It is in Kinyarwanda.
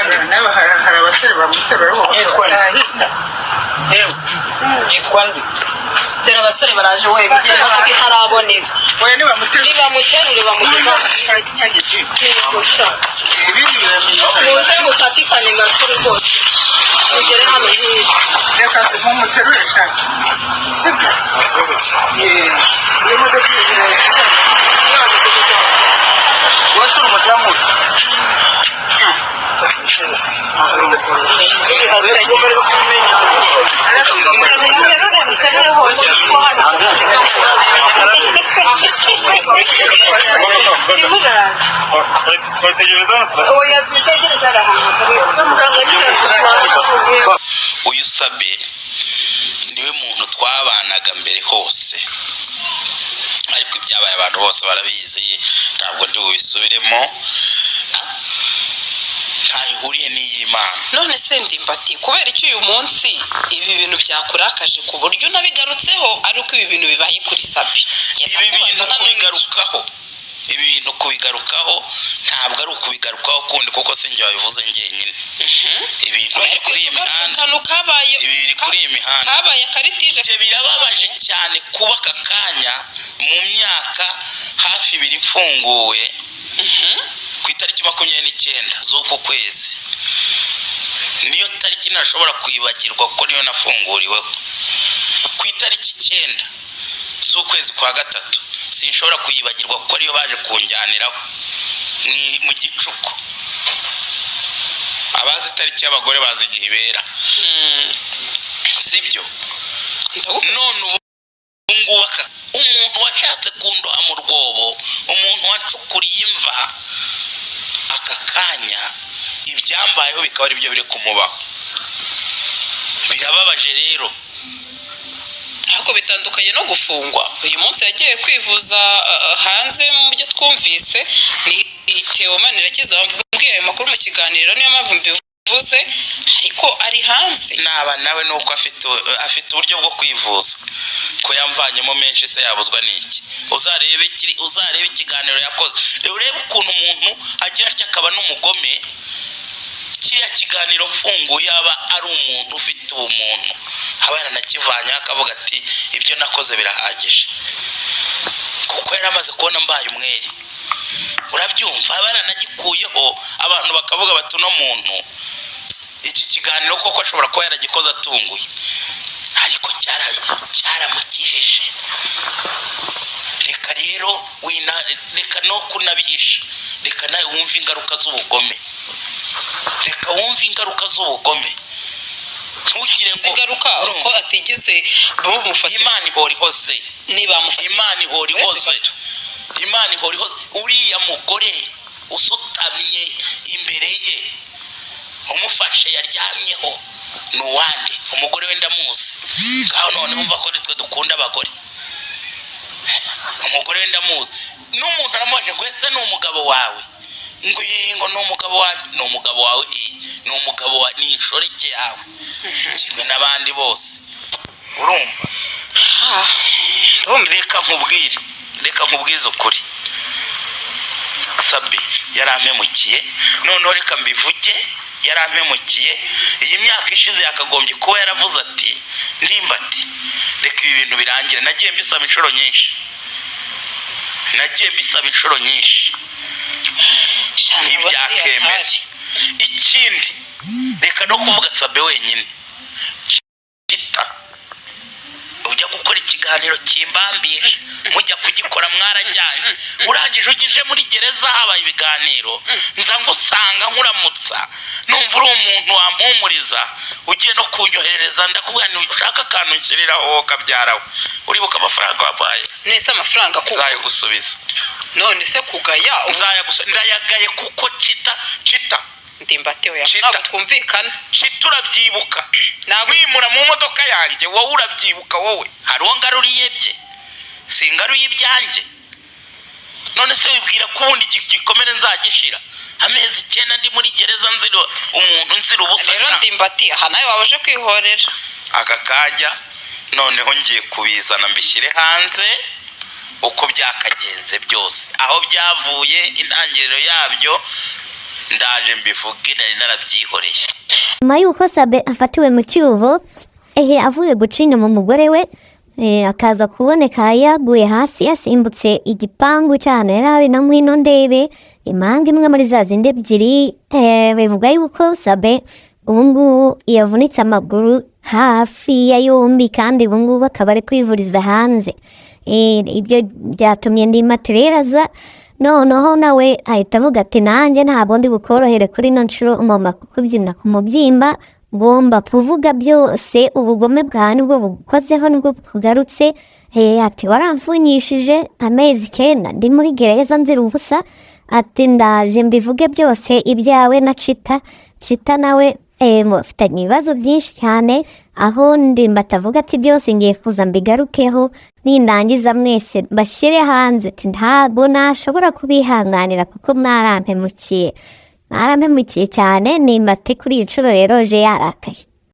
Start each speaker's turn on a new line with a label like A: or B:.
A: nawe hari abasore bamuterura
B: yitwa nde
C: dore abasore baraje we bigiye imodoka itaraboneka
A: oya nibamuterure
C: bamugeza muze mufatikanye gasore rwose mugere hano hirya
A: reka se nk'umuterure shaka sibyo iyo modoka
B: wese uri umudamu
D: uyu Sabe niwe muntu twabanaga mbere hose ariko ibyabaye abantu bose barabizi ntabwo ndi bubisubiremo ntahuriye n'iy'Imana.
E: None se Ndimbati kubera iki uyu munsi ibi bintu byakurakaje ku buryo nabigarutseho ariko ibi bintu bibaye kuri Sabe
D: ibi bintu kubigarukaho ntabwo ari ukubigarukaho kundi kuko sinjye wabivuze njyenyine ibintu biri kuri iyi mihanda
E: kabaye akaritije
D: birababaje cyane kuba aka kanya mu myaka hafi 2 mfunguwe ku itariki 29 z'uku kwezi niyo tariki ntashobora kwibagirwa kuko niyo nafunguriweho ku itariki 9 z'ukwezi kwa gatatu sinshobora kuyibagirwa kuko ariyo baje kunjyaniraho ni mu gicuku abazi tariki y'abagore bazi igihe ibera sibyo none umuntu washatse kundoha mu rwobo umuntu wacukuriye imva aka kanya ibyambayeho bikaba ari byo biri kumubaho birababaje rero
E: ariko bitandukanye no gufungwa uyu munsi yagiye kwivuza hanze mu byo twumvise ni Theo Manirakiza wambwiye ayo makuru mu kiganiro niyo mpamvu mbivuze ariko ari hanze
D: naba nawe nuko afite uburyo bwo kwivuza ko yamvanyemo menshi se yabuzwa n'iki uzarebe ikiganiro yakoze urebe ukuntu umuntu agira atya akaba n'umugome kiriya kiganiro mfunguye aba ari umuntu ufite ubumuntu abana nakivanye akavuga ati ibyo nakoze birahagije kuko yaramaze kubona mbaye umwere urabyumva abana nagikuyeho abantu bakavuga bati no muntu iki kiganiro koko ashobora kuba yaragikoze atunguye ariko cyaramukijije reka rero reka no kunabihisha reka nawe wumva ingaruka z'ubugome reka wumva ingaruka z'ubugome ntugire ngo
E: zigaruka uko atigeze bamufata
D: Imana ihora ihoze
E: niba mufata
D: Imana ihora ihoze uriya mugore usutamiye imbere ye umufashe yaryamyeho nuwande umugore we ndamuzi ngaho none umva ko nitwe dukunda abagore umugore we ndamuzi n'umuntu aramubaje ngo ese ni umugabo wawe ngo yingo ni umugabo wawe ni umugabo wa ni inshoreke yawe kimwe n'abandi bose urumva reka nkubwize ukuri Sabe yarampemukiye noneho reka mbivuge yarampemukiye iyi myaka ishize yakagombye kuba yaravuze ati Ndimbati reka ibi bintu birangire nagiye mbisaba inshuro nyinshi ntibyakemera ikindi reka no kuvuga Sabe wenyine ujya gukora ikiganiro kimbambiye mujya kugikora mwarajyanye urangije ugije muri gereza habaye ibiganiro nza ngusanga nkuramutsa numva uri umuntu wampumuriza ugiye no kunyoherereza ndakubwira ni ushaka akantu nshyiriraho kabyaraho uribuka amafaranga wabaye
E: nese amafaranga kuko
D: nzayo gusubiza
E: none se kugaya
D: ndayagaye kuko cita
E: Ndimbati oya ntabwo twumvikana
D: turabyibuka mwimura mu modoka yanjye wowe urabyibuka wowe hari uwo ngaruriye bye singaruye ibyanjye none se wibwira ko ubundi gikomere nzagishira amezi 9 ndi muri gereza nzira ubusa
E: rero Ndimbati aha nawe wabaje kwihorera
D: aka kajya noneho ngiye kubizana mbishyire hanze uko byakagenze byose aho byavuye intangiriro yabyo ndaje mbivuge nari narabyihoreye.
F: nyuma y'uko Sabe afatiwe mu cyuho avuye guca inyuma umugore we akaza kuboneka yaguye hasi yasimbutse igipangu cyane yari ari na mwino ndebe impanga imwe muri za zindi ebyiri bivuga yuko Sabe ubu ngubu yavunitse amaguru hafi ya yombi kandi ubu ngubu akaba ari kwivuriza hanze. Ibyo byatumye Ndimatereraza noneho nawe ahita avuga ati nanjye ntabwo ndi bukorohere kuri ino nshuro umama kubyina ku mubyimba ngomba kuvuga byose ubugome bwawe nibwo bukozeho nibwo bugarutse. Ati waramfunyishije amezi 9 ndi muri gereza nzira ubusa, ati ndaje mbivuge byose ibyawe na Chita nawe mufitanye ibibazo byinshi cyane aho Ndimbati avuga ati byose ngiye kuza mbigarukeho nindangiza mwese bashyire hanze. Ati ntabwo nashobora kubihanganira kuko mwarampemukiye cyane. Ndimbati kuri iyi nshuro rero je yarakaye.